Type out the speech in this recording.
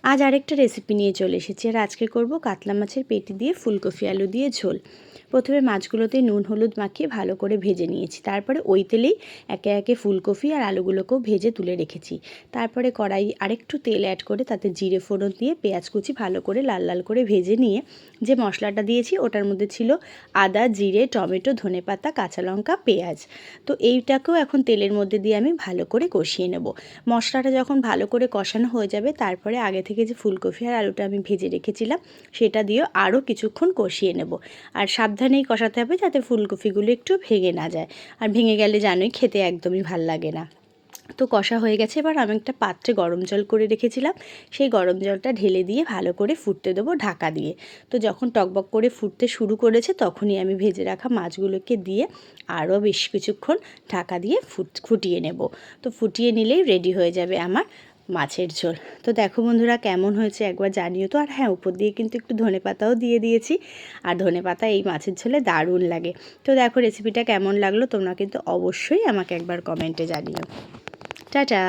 আজ আরেকটা রেসিপি নিয়ে চলে এসেছি, আর আজকে করব কাতলা মাছের পেটি দিয়ে ফুলকপি আলু দিয়ে ঝোল। প্রথমে মাছগুলোতে নুন হলুদ মাখিয়ে ভালো করে ভেজে নিয়েছি, তারপরে ওই তেলেই একে একে ফুলকপি আর আলুগুলোকেও ভেজে তুলে রেখেছি। তারপরে কড়াই আরেকটু তেল অ্যাড করে তাতে জিরে ফোড়ন দিয়ে পেঁয়াজ কুচি ভালো করে লাল লাল করে ভেজে নিয়ে যে মশলাটা দিয়েছি ওটার মধ্যে ছিল আদা, জিরে, টমেটো, ধনেপাতা, কাঁচা লঙ্কা, পেঁয়াজ। তো এইটাকেও এখন তেলের মধ্যে দিয়ে আমি ভালো করে কষিয়ে নেব। মশলাটা যখন ভালো করে কষানো হয়ে যাবে তারপরে আগে থেকে যে ফুলকপি আর আলুটা আমি ভেজে রেখেছিলাম সেটা দিয়েও আরও কিছুক্ষণ কষিয়ে নেব। আর সাবধানেই কষাতে হবে যাতে ফুলকপিগুলো একটু ভেঙে না যায়, আর ভেঙে গেলে জানোই খেতে একদমই ভাল লাগে না। তো কষা হয়ে গেছে, এবার আমি একটা পাত্রে গরম জল করে রেখেছিলাম, সেই গরম জলটা ঢেলে দিয়ে ভালো করে ফুটতে দেবো ঢাকা দিয়ে। তো যখন টকবক করে ফুটতে শুরু করেছে তখনই আমি ভেজে রাখা মাছগুলোকে দিয়ে আরও বেশ কিছুক্ষণ ঢাকা দিয়ে ফুটিয়ে নেব। তো ফুটিয়ে নিলেই রেডি হয়ে যাবে আমার মাছের ঝোল। তো দেখো বন্ধুরা কেমন হয়েছে একবার জানিও তো। আর হ্যাঁ, উপর দিয়ে কিন্তু একটু ধনেপাতাও দিয়ে দিয়েছি, আর ধনেপাতা এই মাছের ঝোলে দারুণ লাগে। তো দেখো রেসিপিটা কেমন লাগলো তোমরা কিন্তু অবশ্যই আমাকে একবার কমেন্টে জানিও। টাটা।